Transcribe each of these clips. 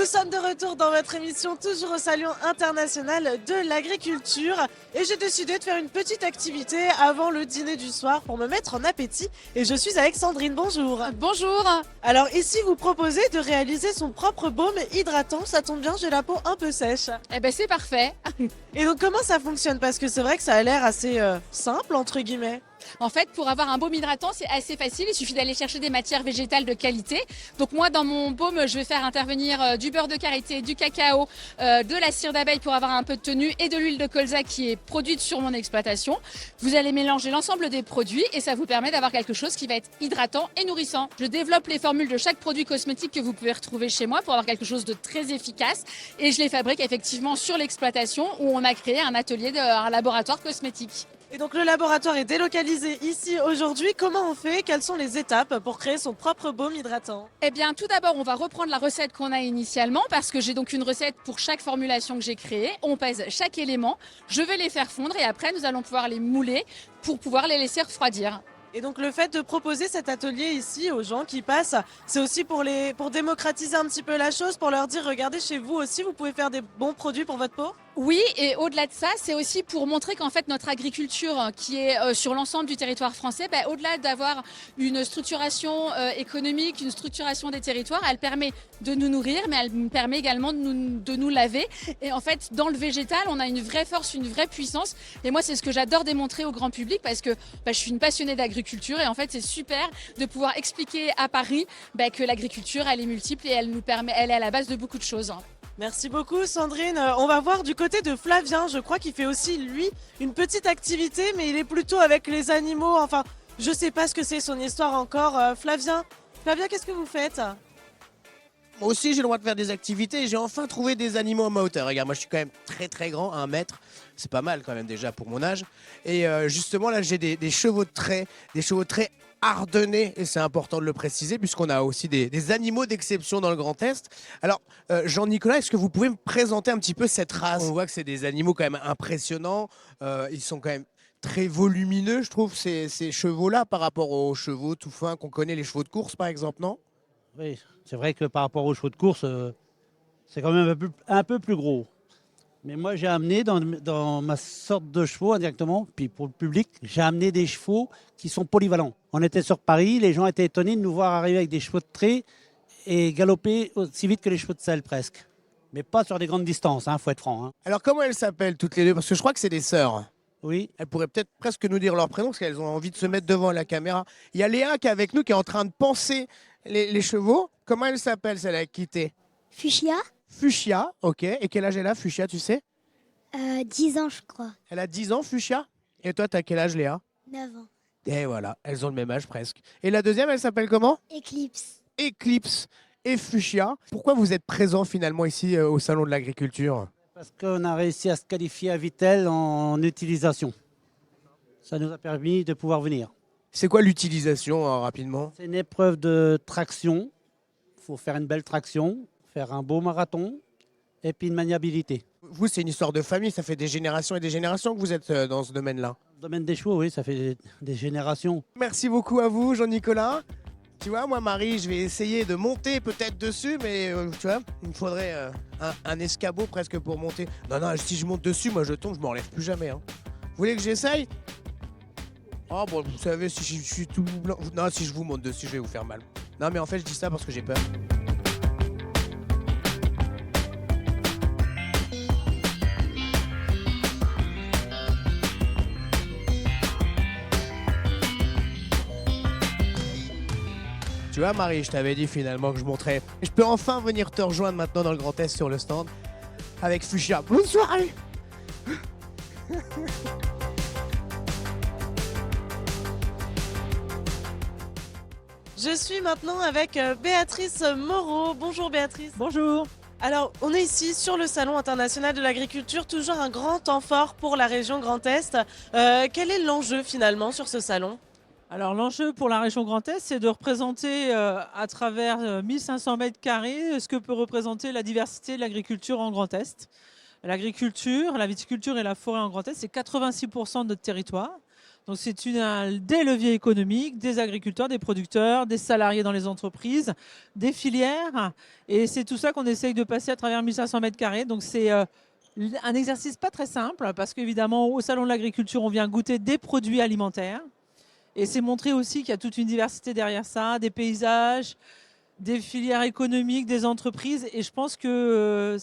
Nous sommes de retour dans votre émission, toujours au Salon international de l'agriculture. Et j'ai décidé de faire une petite activité avant le dîner du soir pour me mettre en appétit. Et je suis avec Sandrine, bonjour. Bonjour. Alors ici, vous proposez de réaliser son propre baume hydratant. Ça tombe bien, j'ai la peau un peu sèche. Eh ben c'est parfait. Et donc comment ça fonctionne? Parce que c'est vrai que ça a l'air assez simple, entre guillemets. En fait, pour avoir un baume hydratant, c'est assez facile. Il suffit d'aller chercher des matières végétales de qualité. Donc moi, dans mon baume, je vais faire intervenir du beurre de karité, du cacao, de la cire d'abeille pour avoir un peu de tenue et de l'huile de colza qui est produite sur mon exploitation. Vous allez mélanger l'ensemble des produits et ça vous permet d'avoir quelque chose qui va être hydratant et nourrissant. Je développe les formules de chaque produit cosmétique que vous pouvez retrouver chez moi pour avoir quelque chose de très efficace. Et je les fabrique effectivement sur l'exploitation où on a créé un atelier, un laboratoire cosmétique. Et donc le laboratoire est délocalisé ici aujourd'hui. Comment on fait? Quelles sont les étapes pour créer son propre baume hydratant? Eh bien, tout d'abord, on va reprendre la recette qu'on a initialement parce que j'ai donc une recette pour chaque formulation que j'ai créée. On pèse chaque élément. Je vais les faire fondre et après, nous allons pouvoir les mouler pour pouvoir les laisser refroidir. Et donc le fait de proposer cet atelier ici aux gens qui passent, c'est aussi pour démocratiser un petit peu la chose, pour leur dire regardez chez vous aussi, vous pouvez faire des bons produits pour votre peau? Oui, et au-delà de ça, c'est aussi pour montrer qu'en fait notre agriculture qui est sur l'ensemble du territoire français, au-delà d'avoir une structuration économique, une structuration des territoires, elle permet de nous nourrir, mais elle permet également de nous laver. Et en fait, dans le végétal, on a une vraie force, une vraie puissance. Et moi, c'est ce que j'adore démontrer au grand public parce que je suis une passionnée d'agriculture et en fait, c'est super de pouvoir expliquer à Paris que l'agriculture, elle est multiple et elle est à la base de beaucoup de choses. Merci beaucoup Sandrine. On va voir du côté de Flavien, je crois qu'il fait aussi lui une petite activité, mais il est plutôt avec les animaux. Enfin, je sais pas ce que c'est son histoire encore. Flavien, qu'est-ce que vous faites? Moi aussi, j'ai le droit de faire des activités. J'ai enfin trouvé des animaux à ma hauteur. Regarde, moi, je suis quand même très très grand, 1 mètre. C'est pas mal quand même déjà pour mon âge. Et justement, là, j'ai des chevaux de trait, ardennais, et c'est important de le préciser, puisqu'on a aussi des animaux d'exception dans le Grand Est. Alors, Jean-Nicolas, est-ce que vous pouvez me présenter un petit peu cette race? On voit que c'est des animaux quand même impressionnants. Ils sont quand même très volumineux, je trouve, ces chevaux-là, par rapport aux chevaux tout fins qu'on connaît, les chevaux de course, par exemple, non? Oui, c'est vrai que par rapport aux chevaux de course, c'est quand même un peu plus gros. Mais moi, j'ai amené dans ma sorte de chevaux indirectement, puis pour le public, j'ai amené des chevaux qui sont polyvalents. On était sur Paris, les gens étaient étonnés de nous voir arriver avec des chevaux de trait et galoper aussi vite que les chevaux de selle presque. Mais pas sur des grandes distances, faut être franc. Alors, comment elles s'appellent toutes les deux? Parce que je crois que c'est des sœurs. Oui. Elles pourraient peut-être presque nous dire leur prénom, parce qu'elles ont envie de se mettre devant la caméra. Il y a Léa qui est avec nous, qui est en train de panser les chevaux. Comment elle s'appelle, celle avec qui t'es? Fuchsia, Fuchsia, ok. Et quel âge elle a, Fuchsia, tu sais? 10 ans je crois, Elle a 10 ans, Fuchsia. Et toi, t'as quel âge, Léa? 9 ans. Et voilà, elles ont le même âge presque. Et la deuxième, elle s'appelle comment? Eclipse. Eclipse et Fuchsia. Pourquoi vous êtes présents finalement ici au Salon de l'Agriculture? Parce qu'on a réussi à se qualifier à Vittel en utilisation. Ça nous a permis de pouvoir venir. C'est quoi l'utilisation, rapidement? C'est une épreuve de traction. Il faut faire une belle traction, faire un beau marathon et puis une maniabilité. Vous, c'est une histoire de famille, ça fait des générations et des générations que vous êtes dans ce domaine-là. Le domaine des chevaux, oui, ça fait des générations. Merci beaucoup à vous, Jean-Nicolas. Tu vois, moi, Marie, je vais essayer de monter peut-être dessus, mais tu vois, il me faudrait un escabeau presque pour monter. Non, non, si je monte dessus, moi, je tombe, je m'en relève plus jamais. Vous voulez que j'essaye? Oh, bon, vous savez, si je suis tout blanc... Non, si je vous monte dessus, je vais vous faire mal. Non, mais en fait, je dis ça parce que j'ai peur. Tu vois, Marie, je t'avais dit finalement que je monterais. Je peux enfin venir te rejoindre maintenant dans le Grand Est sur le stand avec Fuchsia. Bonne soirée. Je suis maintenant avec Béatrice Moreau. Bonjour Béatrice. Bonjour. Alors, on est ici sur le Salon international de l'agriculture, toujours un grand temps fort pour la région Grand Est. Quel est l'enjeu finalement sur ce salon? Alors l'enjeu pour la région Grand Est, c'est de représenter à travers 1500 mètres carrés ce que peut représenter la diversité de l'agriculture en Grand Est. L'agriculture, la viticulture et la forêt en Grand Est, c'est 86% de notre territoire. Donc c'est des leviers économiques, des agriculteurs, des producteurs, des salariés dans les entreprises, des filières. Et c'est tout ça qu'on essaye de passer à travers 1500 mètres carrés. Donc c'est un exercice pas très simple parce qu'évidemment au Salon de l'Agriculture, on vient goûter des produits alimentaires. Et c'est montrer aussi qu'il y a toute une diversité derrière ça, des paysages, des filières économiques, des entreprises. Et je pense que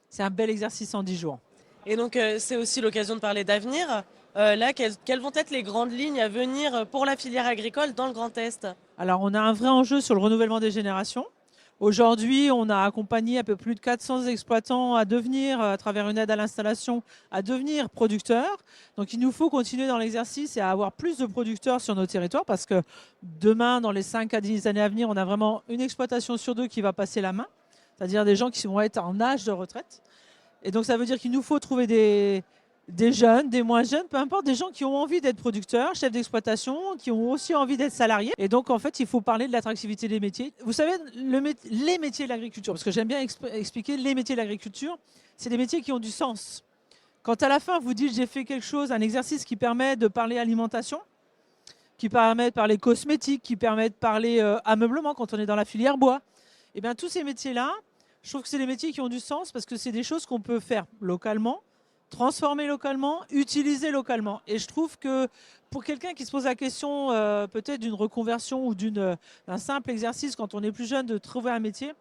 c'est un bel exercice en 10 jours. Et donc, c'est aussi l'occasion de parler d'avenir. Là, quelles vont être les grandes lignes à venir pour la filière agricole dans le Grand Est? Alors, on a un vrai enjeu sur le renouvellement des générations. Aujourd'hui, on a accompagné un peu plus de 400 exploitants à devenir, à travers une aide à l'installation, à devenir producteurs. Donc, il nous faut continuer dans l'exercice et à avoir plus de producteurs sur nos territoires parce que demain, dans les 5 à 10 années à venir, on a vraiment une exploitation sur 2 qui va passer la main, c'est-à-dire des gens qui vont être en âge de retraite. Et donc, ça veut dire qu'il nous faut trouver des jeunes, des moins jeunes, peu importe, des gens qui ont envie d'être producteurs, chefs d'exploitation, qui ont aussi envie d'être salariés. Et donc, en fait, il faut parler de l'attractivité des métiers. Vous savez, les métiers de l'agriculture, parce que j'aime bien expliquer les métiers de l'agriculture, c'est des métiers qui ont du sens. Quand à la fin, vous dites j'ai fait quelque chose, un exercice qui permet de parler alimentation, qui permet de parler cosmétique, qui permet de parler ameublement quand on est dans la filière bois, et bien tous ces métiers-là, je trouve que c'est des métiers qui ont du sens parce que c'est des choses qu'on peut faire localement, transformer localement, utiliser localement. Et je trouve que pour quelqu'un qui se pose la question peut-être d'une reconversion ou d'un simple exercice quand on est plus jeune de trouver un métier,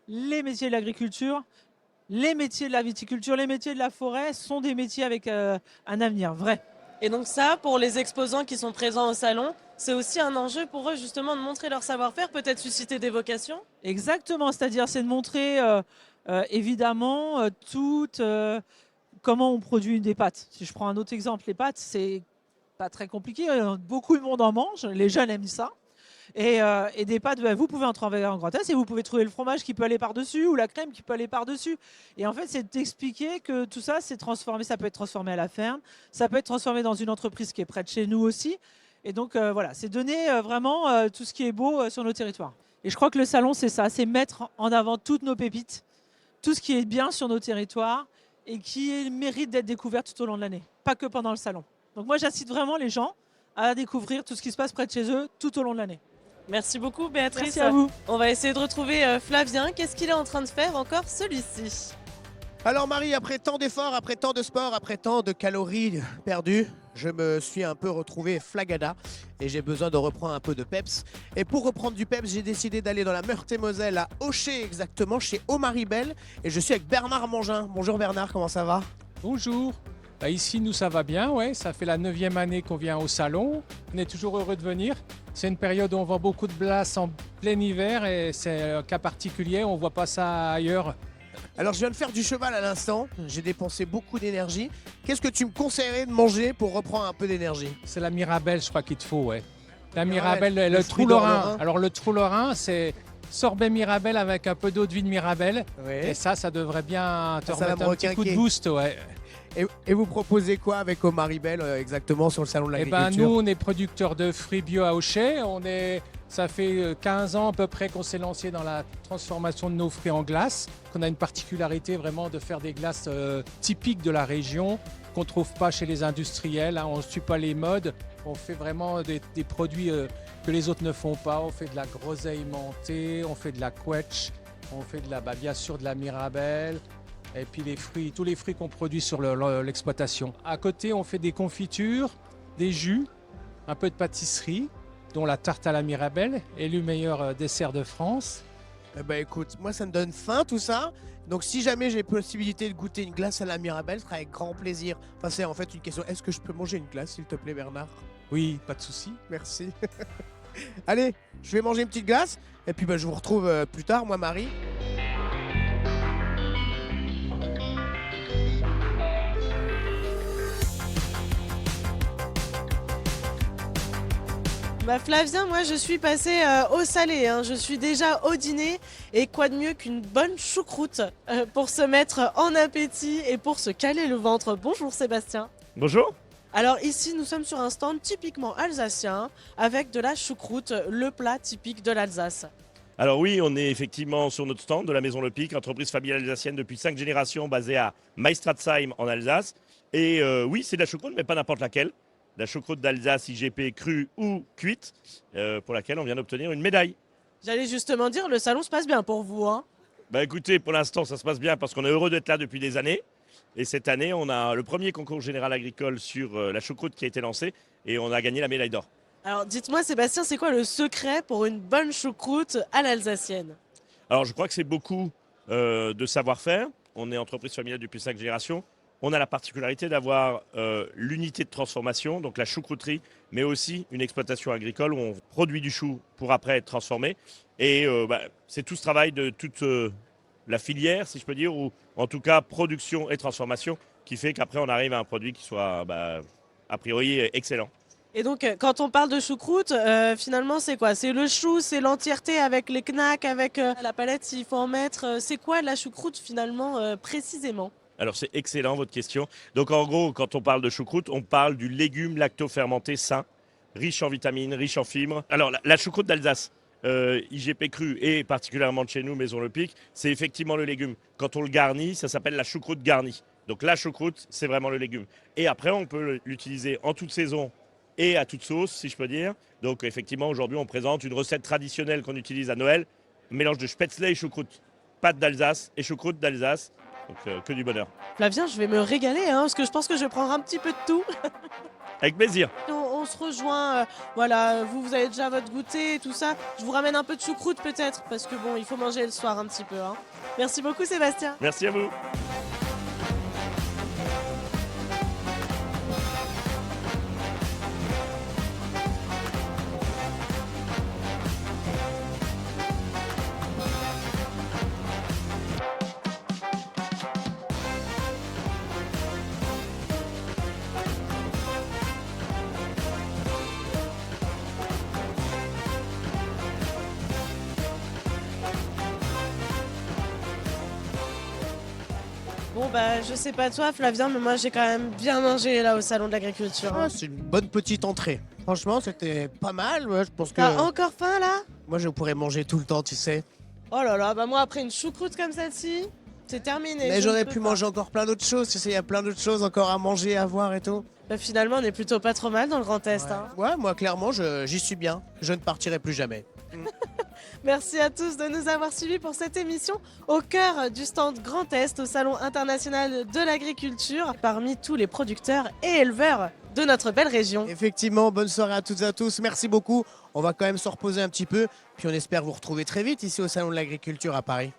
les métiers de l'agriculture, les métiers de la viticulture, les métiers de la forêt sont des métiers avec un avenir vrai. Et donc ça, pour les exposants qui sont présents au salon, c'est aussi un enjeu pour eux justement de montrer leur savoir-faire, peut-être susciter des vocations? Exactement, c'est-à-dire c'est de montrer évidemment comment on produit des pâtes. Si je prends un autre exemple, les pâtes, c'est pas très compliqué, beaucoup de monde en mange, les jeunes aiment ça. Et des pâtes, vous pouvez en trouver en Grand Est et vous pouvez trouver le fromage qui peut aller par-dessus ou la crème qui peut aller par-dessus. Et en fait, c'est d'expliquer que tout ça, c'est transformé, ça peut être transformé à la ferme, ça peut être transformé dans une entreprise qui est près de chez nous aussi. Et donc voilà, c'est donner vraiment tout ce qui est beau sur nos territoires. Et je crois que le salon, c'est ça, c'est mettre en avant toutes nos pépites, tout ce qui est bien sur nos territoires et qui mérite d'être découvert tout au long de l'année, pas que pendant le salon. Donc moi, j'incite vraiment les gens à découvrir tout ce qui se passe près de chez eux tout au long de l'année. Merci beaucoup Béatrice. Merci à vous. On va essayer de retrouver Flavien. Qu'est-ce qu'il est en train de faire encore celui-ci? Alors Marie, après tant d'efforts, après tant de sport, après tant de calories perdues, je me suis un peu retrouvé flagada et j'ai besoin de reprendre un peu de peps. Et pour reprendre du peps, j'ai décidé d'aller dans la Meurthe-et-Moselle, à Aucher exactement, chez Omaribel. Et je suis avec Bernard Mangin. Bonjour Bernard, comment ça va? Bonjour. Bah ici, nous, ça va bien. Ouais. Ça fait la 9e année qu'on vient au salon. On est toujours heureux de venir. C'est une période où on vend beaucoup de glace en plein hiver et c'est un cas particulier. On ne voit pas ça ailleurs. Alors je viens de faire du cheval à l'instant, j'ai dépensé beaucoup d'énergie. Qu'est-ce que tu me conseillerais de manger pour reprendre un peu d'énergie? C'est la Mirabelle, je crois qu'il te faut. Ouais. La Mirabelle, Mirabelle, le le fruit trou d'or lorrain. lorrain. Alors le trou lorrain, c'est sorbet Mirabelle avec un peu d'eau de vie de Mirabelle. Ouais. Et ça devrait bien te Ça va remettre me un petit coup de requinquer. boost. Ouais. Et vous proposez quoi avec Omaribel exactement sur le salon de Eh l'agriculture? ben, nous, on est producteurs de fruits bio à Aucher. Ça fait 15 ans à peu près qu'on s'est lancé dans la transformation de nos fruits en glace. On a une particularité vraiment de faire des glaces typiques de la région qu'on ne trouve pas chez les industriels. Hein. On ne suit pas les modes. On fait vraiment des produits que les autres ne font pas. On fait de la groseille mentée, on fait de la quetch, on fait bien sûr de la mirabelle. Et puis tous les fruits qu'on produit sur l'exploitation. À côté, on fait des confitures, des jus, un peu de pâtisserie, dont la tarte à la Mirabelle, élu meilleur dessert de France. Eh ben écoute, moi ça me donne faim tout ça. Donc si jamais j'ai possibilité de goûter une glace à la Mirabelle, ce sera avec grand plaisir. Enfin c'est en fait une question, est-ce que je peux manger une glace s'il te plaît Bernard? Oui, pas de souci. Merci. Allez, je vais manger une petite glace et puis je vous retrouve plus tard, moi Marie. Bah Flavien, moi je suis passée au salé, hein. Je suis déjà au dîner et quoi de mieux qu'une bonne choucroute pour se mettre en appétit et pour se caler le ventre. Bonjour Sébastien. Bonjour. Alors ici nous sommes sur un stand typiquement alsacien avec de la choucroute, le plat typique de l'Alsace. Alors oui, on est effectivement sur notre stand de la Maison Le Pic, entreprise familiale alsacienne depuis 5 générations basée à Meistratzheim en Alsace. Et oui, c'est de la choucroute, mais pas n'importe laquelle. la choucroute d'Alsace IGP crue ou cuite, pour laquelle on vient d'obtenir une médaille. J'allais justement dire, le salon se passe bien pour vous, hein. Bah écoutez, pour l'instant, ça se passe bien parce qu'on est heureux d'être là depuis des années. Et cette année, on a le premier concours général agricole sur la choucroute qui a été lancé et on a gagné la médaille d'or. Alors dites-moi Sébastien, c'est quoi le secret pour une bonne choucroute à l'alsacienne? Alors je crois que c'est beaucoup de savoir-faire. On est entreprise familiale depuis 5 générations. On a la particularité d'avoir l'unité de transformation, donc la choucrouterie, mais aussi une exploitation agricole où on produit du chou pour après être transformé. Et c'est tout ce travail de toute la filière, si je peux dire, ou en tout cas production et transformation, qui fait qu'après on arrive à un produit qui soit a priori excellent. Et donc quand on parle de choucroute, finalement c'est quoi? C'est le chou, c'est l'entièreté avec les knacks, avec la palette s'il faut en mettre. C'est quoi la choucroute finalement précisément? Alors c'est excellent votre question. Donc en gros, quand on parle de choucroute, on parle du légume lacto-fermenté sain, riche en vitamines, riche en fibres. Alors la choucroute d'Alsace, IGP crue et particulièrement de chez nous, Maison Le Pic, c'est effectivement le légume. Quand on le garnit, ça s'appelle la choucroute garnie. Donc la choucroute, c'est vraiment le légume. Et après, on peut l'utiliser en toute saison et à toute sauce, si je peux dire. Donc effectivement, aujourd'hui, on présente une recette traditionnelle qu'on utilise à Noël, mélange de spätzle et choucroute. Pâte d'Alsace et choucroute d'Alsace. Donc que du bonheur. Flavien, je vais me régaler, hein, parce que je pense que je vais prendre un petit peu de tout. Avec plaisir. On se rejoint, voilà, vous avez déjà votre goûter et tout ça. Je vous ramène un peu de choucroute peut-être, parce que bon, il faut manger le soir un petit peu, hein. Merci beaucoup Sébastien. Merci à vous. Bon bah je sais pas toi Flavien, mais moi j'ai quand même bien mangé là au salon de l'agriculture, hein. Ah, c'est une bonne petite entrée. Franchement, c'était pas mal. Ouais, je pense que T'as encore faim là? moi, je pourrais manger tout le temps, tu sais. Oh là là, bah moi après une choucroute comme celle-ci, c'est terminé. Mais je ne j'aurais peux pu pas. manger encore plein d'autres choses. Tu sais, il y a plein d'autres choses encore à manger, à voir et tout. Bah, finalement on est plutôt pas trop mal dans le Grand Est, hein. Ouais, moi, clairement, j'y suis bien. Je ne partirai plus jamais. Merci à tous de nous avoir suivis pour cette émission au cœur du stand Grand Est au Salon international de l'agriculture parmi tous les producteurs et éleveurs de notre belle région. Effectivement, bonne soirée à toutes et à tous. Merci beaucoup. On va quand même se reposer un petit peu. Puis on espère vous retrouver très vite ici au Salon de l'Agriculture à Paris.